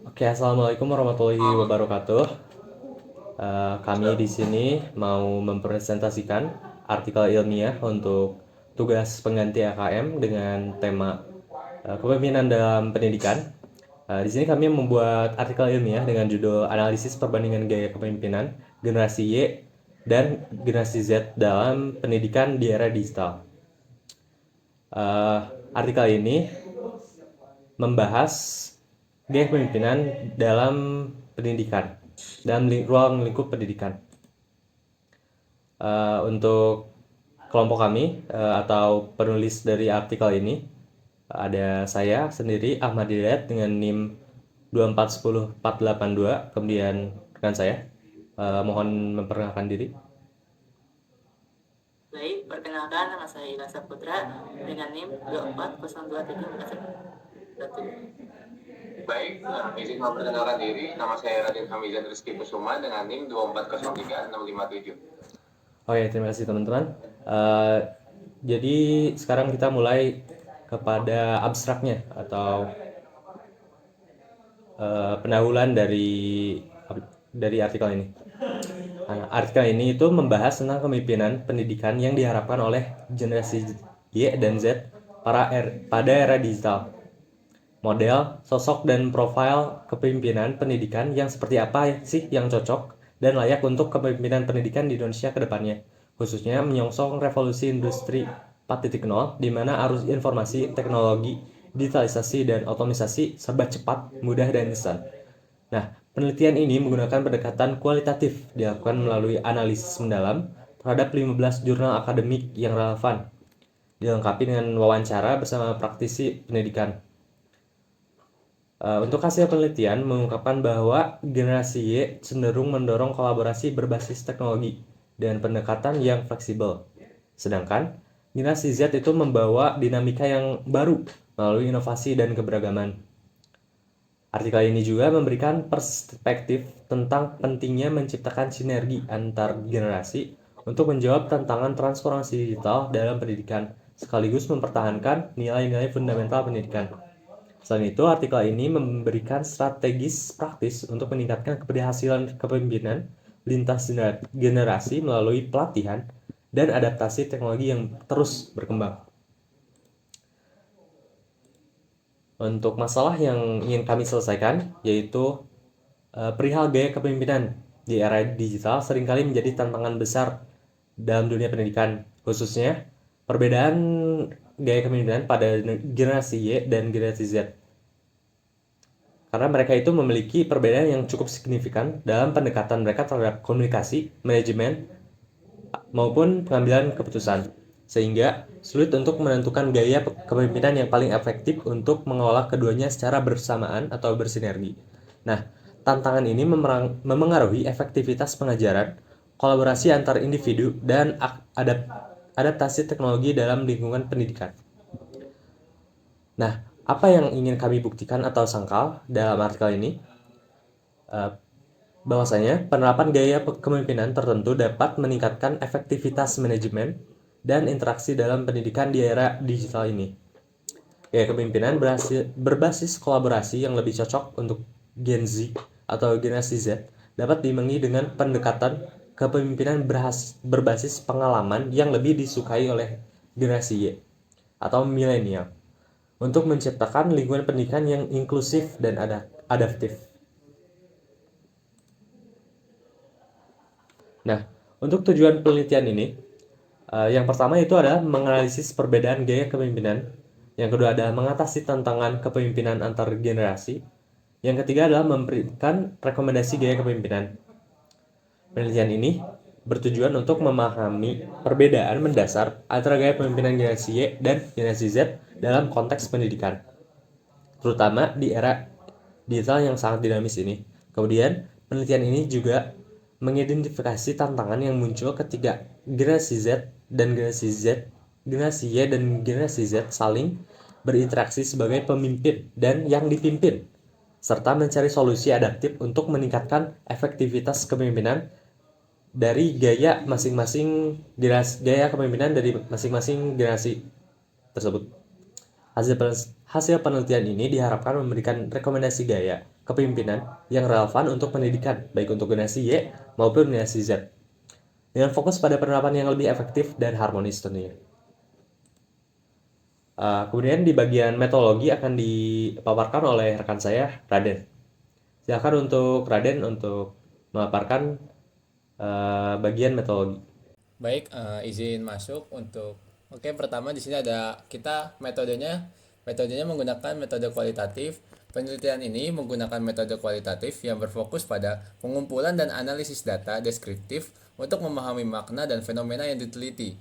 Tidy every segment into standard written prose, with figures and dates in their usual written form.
Oke, assalamualaikum warahmatullahi wabarakatuh. Kami di sini mau mempresentasikan artikel ilmiah untuk tugas pengganti AKM dengan tema kepemimpinan dalam pendidikan. Di sini kami membuat artikel ilmiah dengan judul analisis perbandingan gaya kepemimpinan generasi Y dan generasi Z dalam pendidikan di era digital. Artikel ini membahas gaya kepemimpinan dalam pendidikan, dalam ruang lingkup pendidikan. Untuk kelompok kami atau penulis dari artikel ini ada saya sendiri Ahmad Hidayat dengan NIM 2410482, kemudian rekan saya. Mohon memperkenalkan diri. Baik, perkenalkan nama saya Ilham Saputra dengan NIM 2402741. Baik, izin memperkenalkan diri, nama saya Raden Hamizan Rizky Kusuma dengan NIM 2403657. Oke, terima kasih teman-teman. Jadi sekarang kita mulai kepada abstraknya atau pendahuluan dari artikel ini. Artikel ini itu membahas tentang kepemimpinan pendidikan yang diharapkan oleh generasi Y dan Z pada era digital. Model, sosok, dan profil kepemimpinan pendidikan yang seperti apa sih yang cocok dan layak untuk kepemimpinan pendidikan di Indonesia ke depannya, khususnya menyongsong revolusi industri 4.0 di mana arus informasi, teknologi, digitalisasi, dan otomatisasi serba cepat, mudah, dan instan. Nah, penelitian ini menggunakan pendekatan kualitatif dilakukan melalui analisis mendalam terhadap 15 jurnal akademik yang relevan, dilengkapi dengan wawancara bersama praktisi pendidikan. Untuk hasil penelitian mengungkapkan bahwa generasi Y cenderung mendorong kolaborasi berbasis teknologi dan pendekatan yang fleksibel. Sedangkan generasi Z itu membawa dinamika yang baru melalui inovasi dan keberagaman. Artikel ini juga memberikan perspektif tentang pentingnya menciptakan sinergi antar generasi untuk menjawab tantangan transformasi digital dalam pendidikan, sekaligus mempertahankan nilai-nilai fundamental pendidikan. Selain itu, artikel ini memberikan strategis praktis untuk meningkatkan keberhasilan kepemimpinan lintas generasi melalui pelatihan dan adaptasi teknologi yang terus berkembang. Untuk masalah yang ingin kami selesaikan, yaitu perihal gaya kepemimpinan di era digital seringkali menjadi tantangan besar dalam dunia pendidikan, khususnya perbedaan gaya kepemimpinan pada generasi Y dan generasi Z. Karena mereka itu memiliki perbedaan yang cukup signifikan dalam pendekatan mereka terhadap komunikasi, manajemen, maupun pengambilan keputusan. Sehingga sulit untuk menentukan gaya kepemimpinan yang paling efektif untuk mengolah keduanya secara bersamaan atau bersinergi. Nah, tantangan ini memengaruhi efektivitas pengajaran, kolaborasi antar individu, dan adaptasi teknologi dalam lingkungan pendidikan. Nah, apa yang ingin kami buktikan atau sangkal dalam artikel ini? Bahwasanya penerapan gaya kepemimpinan tertentu dapat meningkatkan efektivitas manajemen dan interaksi dalam pendidikan di era digital ini. Gaya kepemimpinan berbasis kolaborasi yang lebih cocok untuk Gen Z atau generasi Z dapat diimbangi dengan pendekatan kepemimpinan berbasis pengalaman yang lebih disukai oleh generasi Y atau milenial untuk menciptakan lingkungan pendidikan yang inklusif dan adaptif. Nah, untuk tujuan penelitian ini, yang pertama itu adalah menganalisis perbedaan gaya kepemimpinan. Yang kedua adalah mengatasi tantangan kepemimpinan antar generasi. Yang ketiga adalah memberikan rekomendasi gaya kepemimpinan. Penelitian ini bertujuan untuk memahami perbedaan mendasar antara gaya kepemimpinan generasi Y dan generasi Z dalam konteks pendidikan, terutama di era digital yang sangat dinamis ini. Kemudian, penelitian ini juga mengidentifikasi tantangan yang muncul ketika generasi Z dan generasi Y dan generasi Z saling berinteraksi sebagai pemimpin dan yang dipimpin, serta mencari solusi adaptif untuk meningkatkan efektivitas kepemimpinan dari gaya kepemimpinan dari masing-masing generasi tersebut. Hasil penelitian ini diharapkan memberikan rekomendasi gaya kepemimpinan yang relevan untuk pendidikan, baik untuk generasi Y maupun generasi Z, dengan fokus pada penerapan yang lebih efektif dan harmonis tentunya. Kemudian di bagian metodologi akan dipaparkan oleh rekan saya, Raden. Silakan untuk Raden untuk memaparkan bagian metodologi. Baik, izin masuk untuk oke, pertama di sini ada kita metodenya menggunakan metode kualitatif. Penelitian ini menggunakan metode kualitatif yang berfokus pada pengumpulan dan analisis data deskriptif untuk memahami makna dan fenomena yang diteliti.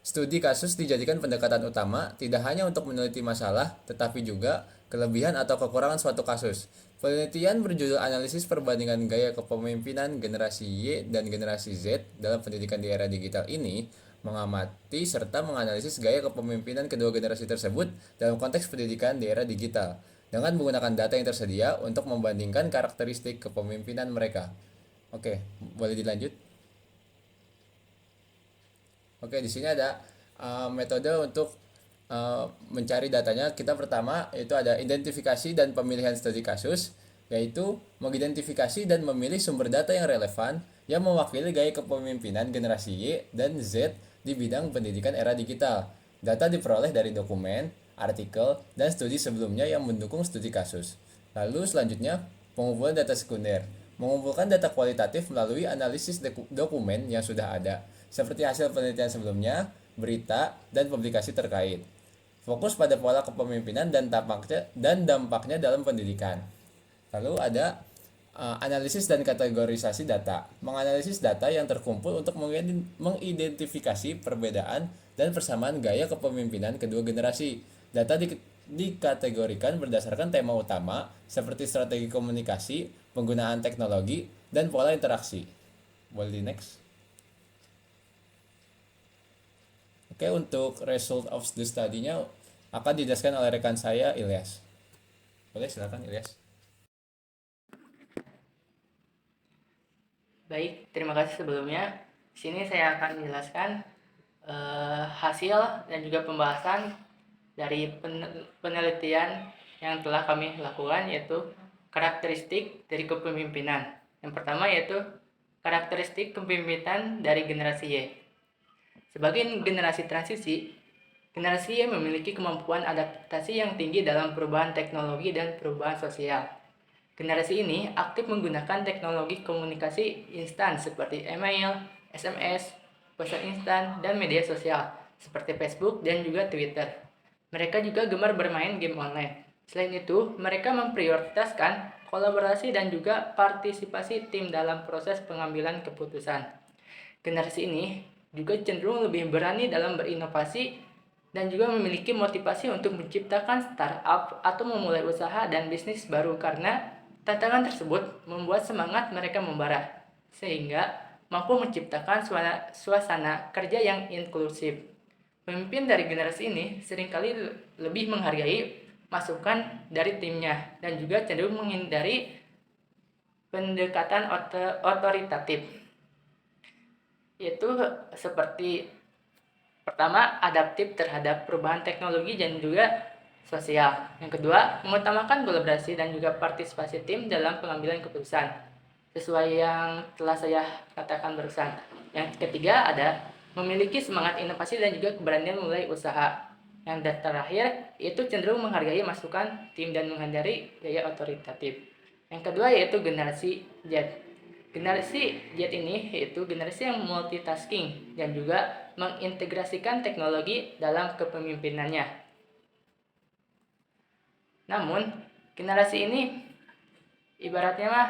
Studi kasus dijadikan pendekatan utama tidak hanya untuk meneliti masalah, tetapi juga kelebihan atau kekurangan suatu kasus. Penelitian berjudul Analisis Perbandingan Gaya Kepemimpinan Generasi Y dan Generasi Z dalam Pendidikan di Era Digital ini mengamati serta menganalisis gaya kepemimpinan kedua generasi tersebut dalam konteks pendidikan di era digital dengan menggunakan data yang tersedia untuk membandingkan karakteristik kepemimpinan mereka. Oke, boleh dilanjut? Oke, di sini ada metode untuk mencari datanya. Kita pertama yaitu ada identifikasi dan pemilihan studi kasus, yaitu mengidentifikasi dan memilih sumber data yang relevan yang mewakili gaya kepemimpinan generasi Y dan Z di bidang pendidikan era digital. Data diperoleh dari dokumen, artikel, dan studi sebelumnya yang mendukung studi kasus. Lalu selanjutnya, pengumpulan data sekunder. Mengumpulkan data kualitatif melalui analisis dokumen yang sudah ada, seperti hasil penelitian sebelumnya, berita, dan publikasi terkait. Fokus pada pola kepemimpinan dan dampaknya dalam pendidikan. Lalu ada analisis dan kategorisasi data. Menganalisis data yang terkumpul untuk mengidentifikasi perbedaan dan persamaan gaya kepemimpinan kedua generasi. Data dikategorikan berdasarkan tema utama seperti strategi komunikasi, penggunaan teknologi, dan pola interaksi. Boleh di next. Oke, untuk result of the study-nya akan dijelaskan oleh rekan saya, Ilyas. Boleh, silakan Ilyas. Baik, terima kasih sebelumnya. Di sini saya akan menjelaskan hasil dan juga pembahasan dari penelitian yang telah kami lakukan, yaitu karakteristik dari kepemimpinan. Yang pertama yaitu karakteristik kepemimpinan dari generasi Y. Sebagai generasi transisi, generasi Y memiliki kemampuan adaptasi yang tinggi dalam perubahan teknologi dan perubahan sosial. Generasi ini aktif menggunakan teknologi komunikasi instan seperti email, SMS, pesan instan, dan media sosial seperti Facebook dan juga Twitter. Mereka juga gemar bermain game online. Selain itu, mereka memprioritaskan kolaborasi dan juga partisipasi tim dalam proses pengambilan keputusan. Generasi ini juga cenderung lebih berani dalam berinovasi dan juga memiliki motivasi untuk menciptakan startup atau memulai usaha dan bisnis baru karena tantangan tersebut membuat semangat mereka membara, sehingga mampu menciptakan suasana kerja yang inklusif. Pemimpin dari generasi ini seringkali lebih menghargai masukan dari timnya dan juga cenderung menghindari pendekatan otoritatif, yaitu seperti pertama, adaptif terhadap perubahan teknologi dan juga sosial. Yang kedua, mengutamakan kolaborasi dan juga partisipasi tim dalam pengambilan keputusan, sesuai yang telah saya katakan barusan. Yang ketiga ada memiliki semangat inovasi dan juga keberanian mulai usaha. Yang terakhir, itu cenderung menghargai masukan tim dan menghindari gaya otoritatif. Yang kedua yaitu generasi Z. Generasi Z ini yaitu generasi yang multitasking dan juga mengintegrasikan teknologi dalam kepemimpinannya. Namun, generasi ini ibaratnya mah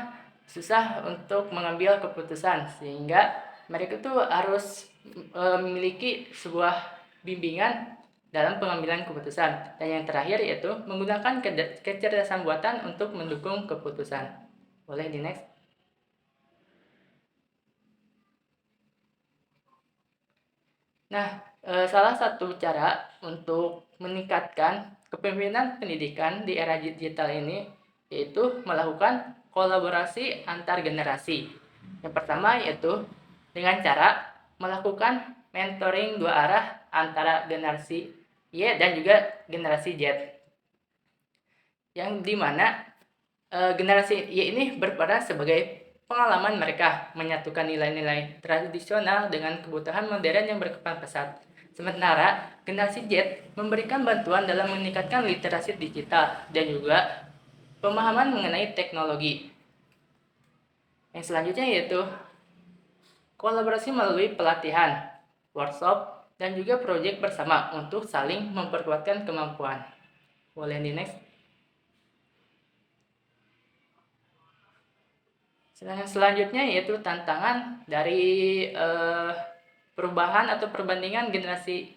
susah untuk mengambil keputusan, sehingga mereka tuh harus memiliki sebuah bimbingan dalam pengambilan keputusan. Dan yang terakhir yaitu menggunakan kecerdasan buatan untuk mendukung keputusan. Boleh di next. Nah, salah satu cara untuk meningkatkan kepemimpinan pendidikan di era digital ini yaitu melakukan kolaborasi antar generasi. Yang pertama yaitu dengan cara melakukan mentoring dua arah antara generasi Y dan juga generasi Z. Yang dimana generasi Y ini berperan sebagai pengalaman mereka menyatukan nilai-nilai tradisional dengan kebutuhan modern yang berkembang pesat. Sementara generasi Z memberikan bantuan dalam meningkatkan literasi digital dan juga pemahaman mengenai teknologi. Yang selanjutnya yaitu kolaborasi melalui pelatihan, workshop, dan juga proyek bersama untuk saling memperkuatkan kemampuan. Boleh di next. Selanjutnya yaitu tantangan dari perubahan atau perbandingan generasi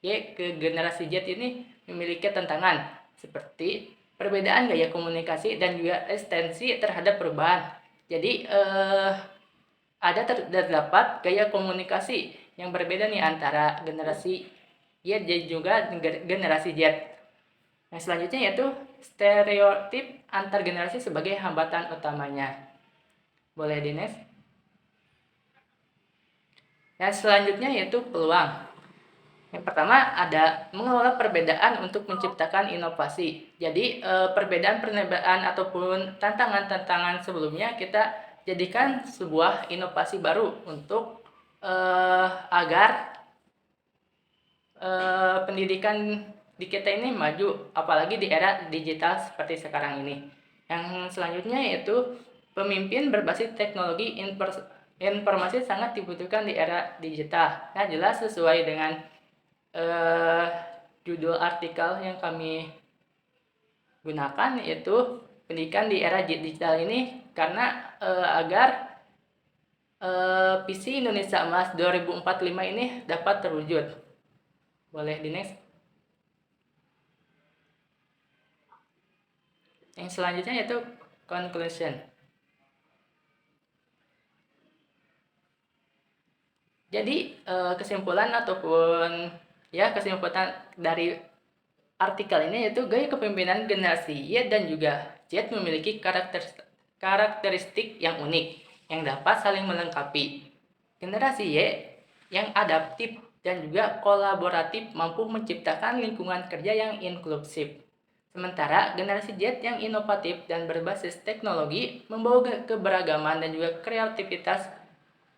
Y ke generasi Z ini memiliki tantangan seperti perbedaan gaya komunikasi dan juga resistensi terhadap perubahan. Jadi terdapat gaya komunikasi yang berbeda nih antara generasi Y dan juga generasi Z. Yang selanjutnya yaitu stereotip antar generasi sebagai hambatan utamanya. Boleh di next. Yang selanjutnya yaitu peluang. Yang pertama ada mengelola perbedaan untuk menciptakan inovasi. Jadi perbedaan ataupun tantangan-tantangan sebelumnya kita jadikan sebuah inovasi baru untuk agar pendidikan di kita ini maju, apalagi di era digital seperti sekarang ini. Yang selanjutnya yaitu pemimpin berbasis teknologi informasi sangat dibutuhkan di era digital. Nah, jelas sesuai dengan judul artikel yang kami gunakan yaitu pendidikan di era digital ini karena agar visi Indonesia Emas 2045 ini dapat terwujud. Boleh di next. Yang selanjutnya yaitu conclusion. Jadi kesimpulan dari artikel ini yaitu gaya kepemimpinan generasi Y dan juga Z memiliki karakteristik yang unik yang dapat saling melengkapi. Generasi Y yang adaptif dan juga kolaboratif mampu menciptakan lingkungan kerja yang inklusif. Sementara generasi Z yang inovatif dan berbasis teknologi membawa keberagaman dan juga kreativitas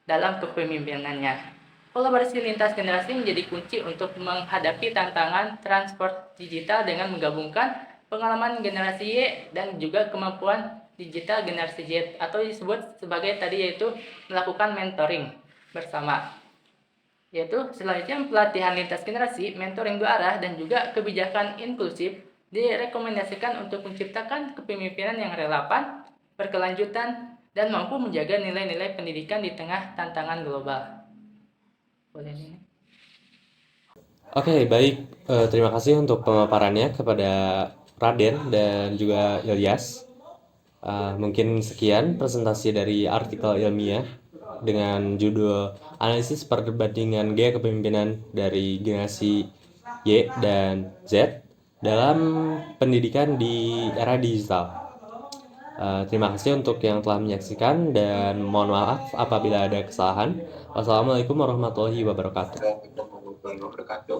dalam kepemimpinannya. Kolaborasi lintas generasi menjadi kunci untuk menghadapi tantangan transport digital dengan menggabungkan pengalaman generasi Y dan juga kemampuan digital generasi Z atau disebut sebagai tadi yaitu melakukan mentoring bersama. Yaitu selanjutnya pelatihan lintas generasi, mentoring dua arah dan juga kebijakan inklusif direkomendasikan untuk menciptakan kepemimpinan yang relevan, berkelanjutan, dan mampu menjaga nilai-nilai pendidikan di tengah tantangan global. Boleh ini. Oke, baik. Terima kasih untuk pemaparannya kepada Raden dan juga Ilyas. Mungkin sekian presentasi dari artikel ilmiah dengan judul Analisis Perbandingan Gaya Kepemimpinan dari Generasi Y dan Z dalam Pendidikan di Era Digital. Terima kasih untuk yang telah menyaksikan dan mohon maaf apabila ada kesalahan. Wassalamualaikum warahmatullahi wabarakatuh. Warahmatullahi wabarakatuh.